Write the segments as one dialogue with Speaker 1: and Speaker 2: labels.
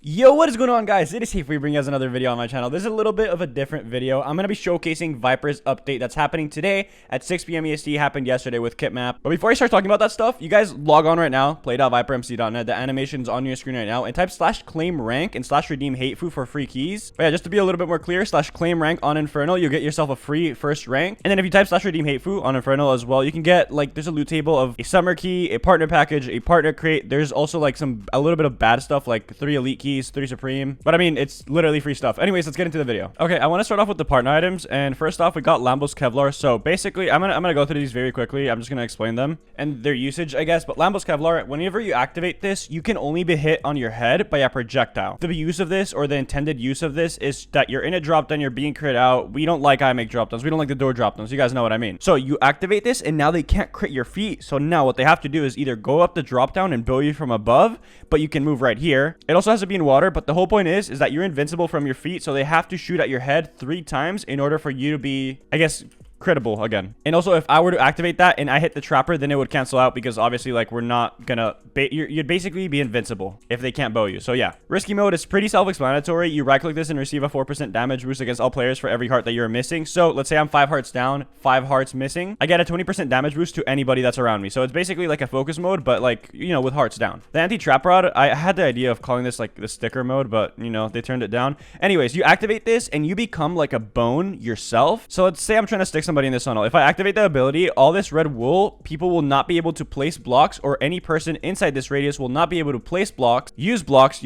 Speaker 1: Yo, what is going on, guys? It is HateFoo bringing you guys another video on my channel. This is a little bit of a different video. I'm going to be showcasing Viper's update that's happening today at 6 p.m. EST. Happened yesterday with Kitmap. But before I start talking about that stuff, you guys log on right now, play.vipermc.net. The animation's on your screen right now, and type /claim rank and /redeem HateFoo for free keys. But yeah, just to be a little bit more clear, /claim rank on Infernal, you'll get yourself a free first rank. And then if you type /redeem HateFoo on Infernal as well, you can get, like, there's a loot table of a summer key, a partner package, a partner crate. There's also, like, a little bit of bad stuff, like 3 elite keys, 3 supreme. But I mean, it's literally free stuff. Anyways, let's get into the video. Okay, I want to start off with the partner items. And first off, we got Lambo's Kevlar. So basically, I'm gonna go through these very quickly. I'm just gonna explain them and their usage, I guess. But Lambo's Kevlar, whenever you activate this, you can only be hit on your head by a projectile. The use of this, or the intended use of this, is that you're in a drop down, you're being crit out. We don't like make drop downs. We don't like the door drop downs. You guys know what I mean. So you activate this, and now they can't crit your feet. So now what they have to do is either go up the drop down and bow you from above, but you can move right here. It also has to be in water, but the whole point is that you're invincible from your feet, so they have to shoot at your head 3 times in order for you to be, I guess, crittable again. And also, if I were to activate that and I hit the trapper, then it would cancel out, because obviously, like, we're not gonna you'd basically be invincible if they can't bow you. So yeah, risky mode is pretty self-explanatory. You right click this and receive a 4% damage boost against all players for every heart that you're missing. So let's say I'm 5 hearts down, 5 hearts missing, I get a 20% damage boost to anybody that's around me. So it's basically like a focus mode, but, like, you know, with hearts down. The anti-trap rod, I had the idea of calling this like the sticker mode, but, you know, they turned it down. Anyways, you activate this and you become like a bone yourself. So let's say I'm trying to stick somebody in this tunnel. If I activate the ability, all this red wool, people will not be able to place blocks, or any person inside this radius will not be able to place blocks, use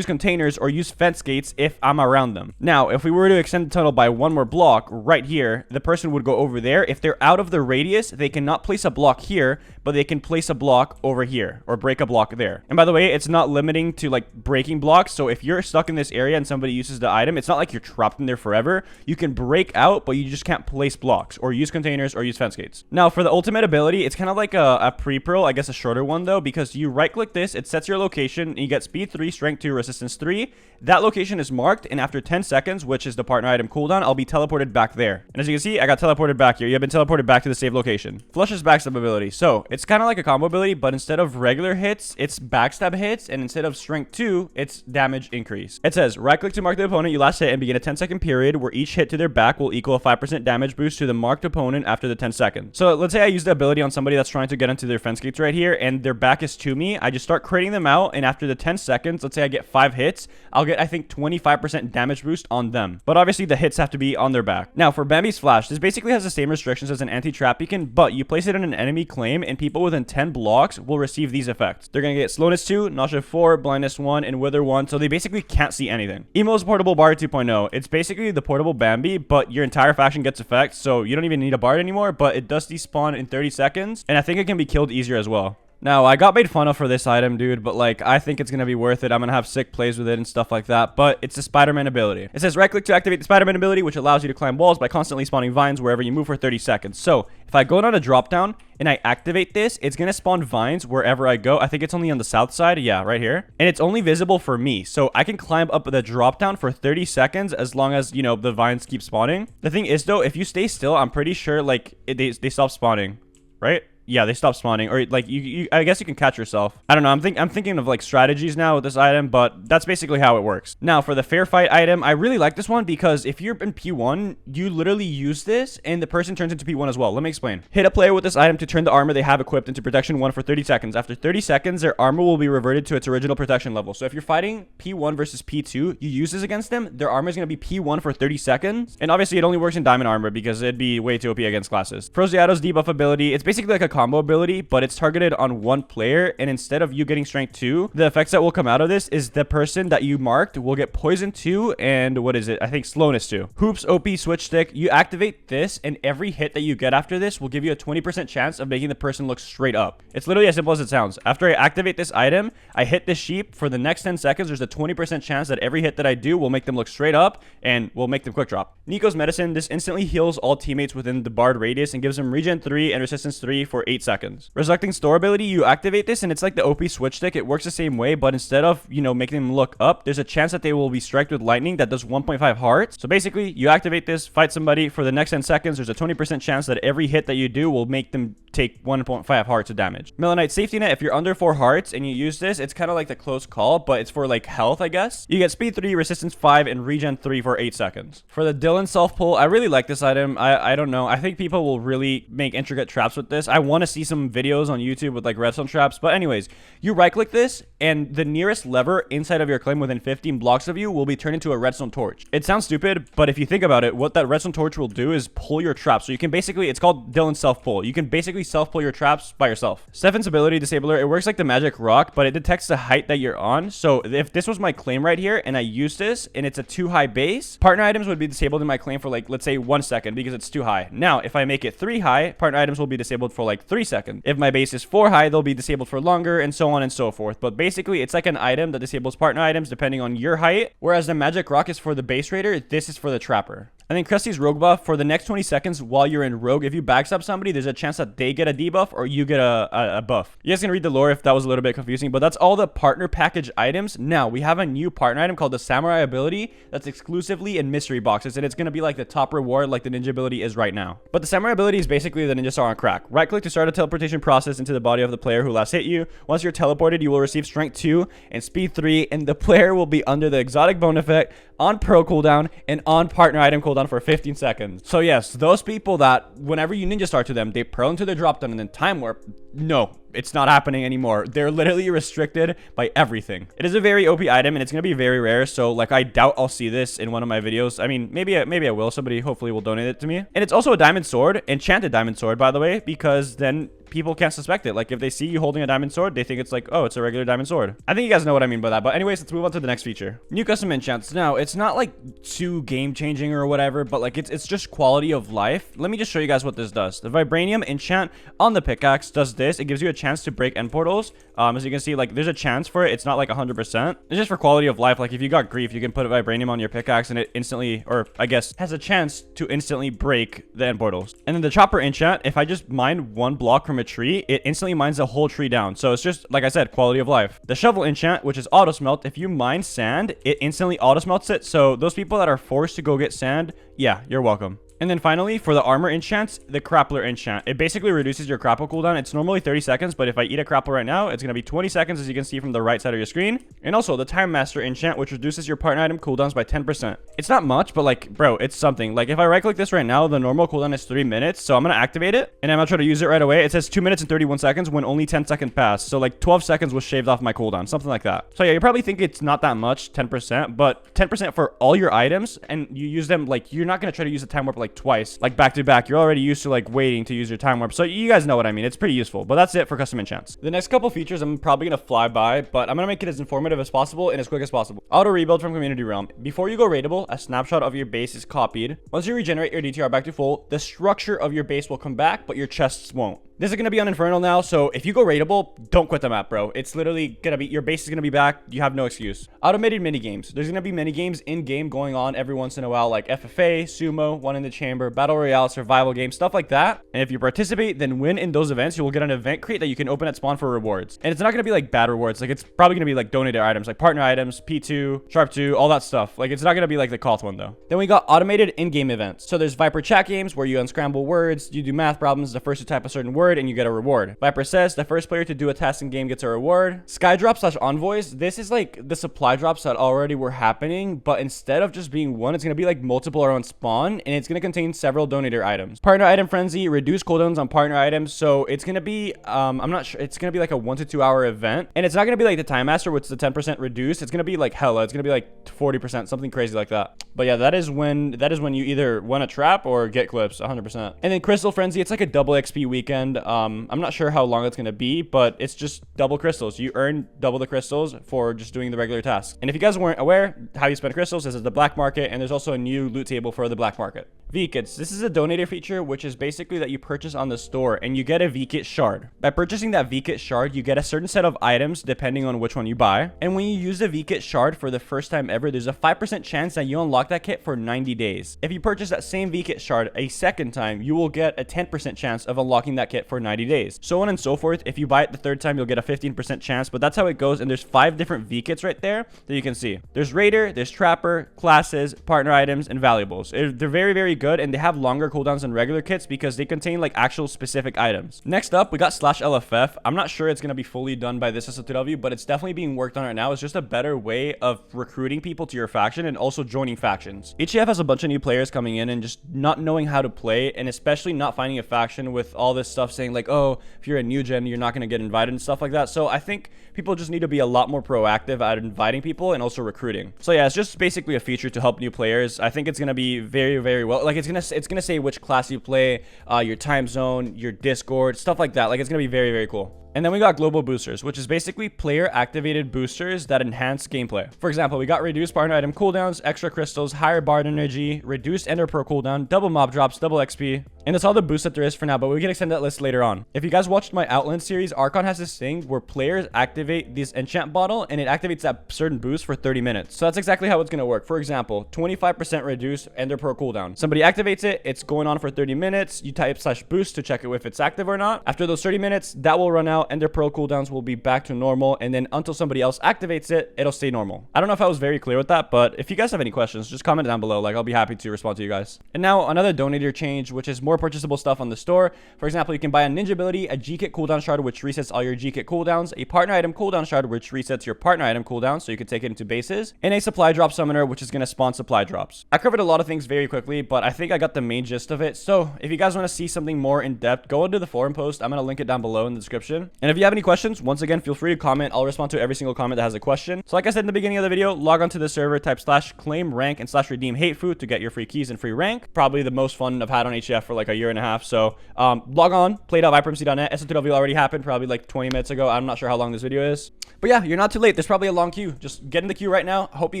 Speaker 1: containers, or use fence gates if I'm around them. Now, if we were to extend the tunnel by 1 more block right here, the person would go over there. If they're out of the radius, they cannot place a block here, but they can place a block over here, or break a block there. And by the way, it's not limiting to, like, breaking blocks. So if you're stuck in this area and somebody uses the item, it's not like you're trapped in there forever. You can break out, but you just can't place blocks, or use containers, or use fence gates. Now, for the ultimate ability, it's kind of like a pre-pearl, I guess a shorter one though, because you right click this, it sets your location, and you get speed 3, strength 2, resistance 3. That location is marked, and after 10 seconds, which is the partner item cooldown, I'll be teleported back there. And as you can see, I got teleported back here. You have been teleported back to the save location. Flush's backstab ability. So it's kind of like a combo ability, but instead of regular hits, it's backstab hits, and instead of strength 2, it's damage increase. It says right click to mark the opponent you last hit and begin a 10-second period where each hit to their back will equal a 5% damage boost to the marked opponent after the 10 seconds. So let's say I use the ability on somebody that's trying to get into their fence gates right here, and their back is to me. I just start critting them out, and after the 10 seconds, let's say I get 5 hits, I'll get, I think, 25% damage boost on them. But obviously, the hits have to be on their back. Now, for Bambi's Flash, this basically has the same restrictions as an anti-trap beacon, but you place it in an enemy claim, and people within 10 blocks will receive these effects. They're going to get slowness 2, nausea 4, blindness 1, and wither 1, so they basically can't see anything. Emo's portable bard 2.0. It's basically the portable Bambi, but your entire faction gets effects, so you don't even need a bard anymore, but it does despawn in 30 seconds, and I think it can be killed easier as well. Now, I got made fun of for this item, dude, but, like, I think it's gonna be worth it. I'm gonna have sick plays with it and stuff like that, but it's a Spider-Man ability. It says right-click to activate the Spider-Man ability, which allows you to climb walls by constantly spawning vines wherever you move for 30 seconds. So, if I go down a drop-down and I activate this, it's gonna spawn vines wherever I go. I think it's only on the south side. Yeah, right here. And it's only visible for me, so I can climb up the drop-down for 30 seconds as long as, you know, the vines keep spawning. The thing is, though, if you stay still, I'm pretty sure, like, they stop spawning, right? Yeah, they stop spawning, or like I guess you can catch yourself. I don't know. I'm thinking of like strategies now with this item, but that's basically how it works. Now for the fair fight item, I really like this one because if you're in P1, you literally use this and the person turns into P1 as well. Let me explain. Hit a player with this item to turn the armor they have equipped into protection 1 for 30 seconds. After 30 seconds, their armor will be reverted to its original protection level. So if you're fighting P1 versus P2, you use this against them, their armor is going to be P1 for 30 seconds. And obviously it only works in diamond armor because it'd be way too OP against classes. Froziato's debuff ability, it's basically like a combo ability, but it's targeted on one player, and instead of you getting strength 2, the effects that will come out of this is the person that you marked will get poison 2 and what is it? I think slowness 2. Hoops OP switch stick. You activate this, and every hit that you get after this will give you a 20% chance of making the person look straight up. It's literally as simple as it sounds. After I activate this item, I hit this sheep for the next 10 seconds. There's a 20% chance that every hit that I do will make them look straight up and will make them quick drop. Nico's medicine. This instantly heals all teammates within the bard radius and gives them regen 3 and resistance 3 for 8 seconds. Resurrecting store ability, you activate this and it's like the OP switch stick. It works the same way, but instead of, you know, making them look up, there's a chance that they will be struck with lightning that does 1.5 hearts. So basically, you activate this, fight somebody for the next 10 seconds. There's a 20% chance that every hit that you do will make them take 1.5 hearts of damage. Melanite safety net, if you're under 4 hearts and you use this, it's kind of like the close call, but it's for like health, I guess. You get speed 3, resistance 5, and regen 3 for 8 seconds. For the Dylan self pull, I really like this item. I don't know. I think people will really make intricate traps with this. I want to see some videos on YouTube with like redstone traps. But anyways, you right click this and the nearest lever inside of your claim within 15 blocks of you will be turned into a redstone torch. It sounds stupid, but if you think about it, what that redstone torch will do is pull your traps. So you can basically, it's called Dylan self pull. You can basically self pull your traps by yourself. Stefan's ability disabler, it works like the magic rock, but it detects the height that you're on. So if this was my claim right here and I use this and it's a too high base, partner items would be disabled in my claim for like, let's say 1 second because it's too high. Now, if I make it 3 high, partner items will be disabled for like 3 seconds. If my base is 4 high, they'll be disabled for longer and so on and so forth. But basically, it's like an item that disables partner items depending on your height, whereas the magic rock is for the base raider, this is for the trapper. And then Krusty's rogue buff, for the next 20 seconds while you're in rogue, if you backstab somebody, there's a chance that they get a debuff or you get a buff. You guys can read the lore if that was a little bit confusing, but that's all the partner package items. Now, we have a new partner item called the samurai ability that's exclusively in mystery boxes, and it's going to be like the top reward like the ninja ability is right now. But the samurai ability is basically the ninja star on crack. Right click to start a teleportation process into the body of the player who last hit you. Once you're teleported, you will receive strength 2 and speed 3, and the player will be under the exotic bone effect, on pro cooldown, and on partner item cooldown for 15 seconds. So yes, those people that whenever you ninja star to them, they pearl into their drop down and then time warp, no, it's not happening anymore. They're literally restricted by everything. It is a very OP item and it's going to be very rare. So like, I doubt I'll see this in one of my videos. I mean, maybe I will. Somebody hopefully will donate it to me. And it's also a diamond sword, enchanted diamond sword, by the way, because then people can't suspect it. Like if they see you holding a diamond sword, they think it's like, oh, it's a regular diamond sword. I think you guys know what I mean by that. But anyways, let's move on to the next feature. New custom enchants. Now, it's not like too game changing or whatever, but like it's just quality of life. Let me just show you guys what this does. The vibranium enchant on the pickaxe does this. It gives you a chance to break end portals. As you can see, like there's a chance for it. It's not like 100%. It's just for quality of life. Like if you got grief, you can put a vibranium on your pickaxe and it instantly, or I guess has a chance to instantly break the end portals. And then the chopper enchant, if I just mine 1 block from a tree, it instantly mines the whole tree down. So it's just, like I said, quality of life. The shovel enchant, which is auto smelt, if you mine sand, it instantly auto smelts it. So those people that are forced to go get sand, yeah, you're welcome. And then finally, for the armor enchants, the Crappler enchant. It basically reduces your Crapple cooldown. It's normally 30 seconds, but if I eat a Crapple right now, it's going to be 20 seconds, as you can see from the right side of your screen. And also, the Time Master enchant, which reduces your partner item cooldowns by 10%. It's not much, but like, bro, it's something. Like, if I right-click this right now, the normal cooldown is 3 minutes, so I'm going to activate it, and I'm going to try to use it right away. It says 2 minutes and 31 seconds when only 10 seconds passed. So, like, 12 seconds was shaved off my cooldown, something like that. So, yeah, you probably think it's not that much, 10%, but 10% for all your items, and you use them, like, you're not going to try to use the Time Warp, like, twice, like, back to back. You're already used to like waiting to use your time warp, so you guys know what I mean. It's pretty useful. But that's it for custom enchants. The next couple features I'm probably gonna fly by, but I'm gonna make it as informative as possible and as quick as possible. Auto rebuild from community realm. Before you go raidable, a snapshot of your base is copied. Once you regenerate your DTR back to full, the structure of your base will come back, but your chests won't. This is going to be on Infernal now, so if you go raidable, don't quit the map, bro. It's literally going to be, your base is going to be back. You have no excuse. Automated minigames. There's going to be minigames in-game going on every once in a while, like FFA, Sumo, One in the Chamber, Battle Royale, Survival Game, stuff like that. And if you participate, then win in those events, you will get an event crate that you can open at spawn for rewards. And it's not going to be like bad rewards. Like, it's probably going to be like donated items, like partner items, P2, Sharp 2, all that stuff. Like, it's not going to be like the Koth one, though. Then we got automated in-game events. So there's Viper chat games where you unscramble words, you do math problems, the first to type a certain word, and you get a reward. Viper says the first player to do a task in game gets a reward. Skydrop / envoys. This is like the supply drops that already were happening, but instead of just being one, it's going to be like multiple around spawn, and it's going to contain several donator items. Partner item frenzy, reduce cooldowns on partner items. So it's going to be, I'm not sure, it's going to be like a 1 to 2 hour event, and it's not going to be like the Time Master, which is the 10% reduced. It's going to be like hella. It's going to be like 40%, something crazy like that. But yeah, that is when you either win a trap or get clips, 100%. And then Crystal Frenzy, it's like a double XP weekend. I'm not sure how long it's going to be, but it's just double crystals. You earn double the crystals for just doing the regular tasks. And if you guys weren't aware, how you spend crystals is at the black market, and there's also a new loot table for the black market. V-Kits. This is a donator feature, which is basically that you purchase on the store and you get a V-Kit shard. By purchasing that V-Kit shard, you get a certain set of items depending on which one you buy. And when you use the V-Kit shard for the first time ever, there's a 5% chance that you unlock that kit for 90 days. If you purchase that same V-Kit shard a second time, you will get a 10% chance of unlocking that kit for 90 days. So on and so forth. If you buy it the third time, you'll get a 15% chance, but that's how it goes. And there's 5 different V-Kits right there that you can see. There's Raider, there's Trapper, Classes, Partner Items, and Valuables. They're very, very good, and they have longer cooldowns than regular kits because they contain like actual specific items. Next up, we got /LFF. I'm not sure it's going to be fully done by this SO2W, but it's definitely being worked on right now. It's just a better way of recruiting people to your faction and also joining factions. HCF has a bunch of new players coming in and just not knowing how to play, and especially not finding a faction with all this stuff saying like, oh, if you're a new gen, you're not going to get invited and stuff like that. So I think people just need to be a lot more proactive at inviting people and also recruiting. So yeah, it's just basically a feature to help new players. I think it's going to be very, very well. Like it's gonna say which class you play, your time zone, your Discord, stuff like that. Like it's gonna be very, very cool. And then we got global boosters, which is basically player activated boosters that enhance gameplay. For example, we got reduced partner item cooldowns, extra crystals, higher bard energy, reduced ender pearl cooldown, double mob drops, double XP. And that's all the boosts that there is for now, but we can extend that list later on. If you guys watched my Outland series, Archon has this thing where players activate this enchant bottle and it activates that certain boost for 30 minutes. So that's exactly how it's going to work. For example, 25% reduced ender pearl cooldown. Somebody activates it, it's going on for 30 minutes. You type /boost to check it if it's active or not. After those 30 minutes, that will run out. Ender pearl cooldowns will be back to normal, and then until somebody else activates it, it'll stay normal. I don't know if I was very clear with that, but if you guys have any questions, just comment down below. Like, I'll be happy to respond to you guys. And now another donator change, which is more purchasable stuff on the store. For example, you can buy a ninja ability, a G-Kit cooldown shard, which resets all your G-Kit cooldowns, a partner item cooldown shard, which resets your partner item cooldown, so you can take it into bases, and a supply drop summoner, which is going to spawn supply drops. I covered a lot of things very quickly, but I think I got the main gist of it. So if you guys want to see something more in depth, go into the forum post. I'm going to link it down below in the description. And if you have any questions, once again, feel free to comment. I'll respond to every single comment that has a question. So like I said in the beginning of the video, log on to the server, type /claim rank and /redeem HateFoo to get your free keys and free rank. Probably the most fun I've had on HF for like a year and a half. So log on, play.vipermc.net. SO2W already happened probably like 20 minutes ago. I'm not sure how long this video is. But yeah, you're not too late. There's probably a long queue. Just get in the queue right now. I hope you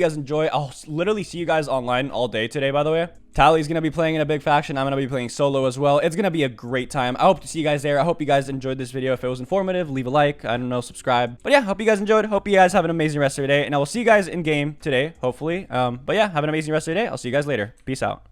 Speaker 1: guys enjoy. I'll literally see you guys online all day today, by the way. Tally's going to be playing in a big faction. I'm going to be playing solo as well. It's going to be a great time. I hope to see you guys there. I hope you guys enjoyed this video. If it was informative, leave a like. I don't know, subscribe. But yeah, hope you guys enjoyed. Hope you guys have an amazing rest of your day. And I will see you guys in game today, hopefully. But yeah, have an amazing rest of your day. I'll see you guys later. Peace out.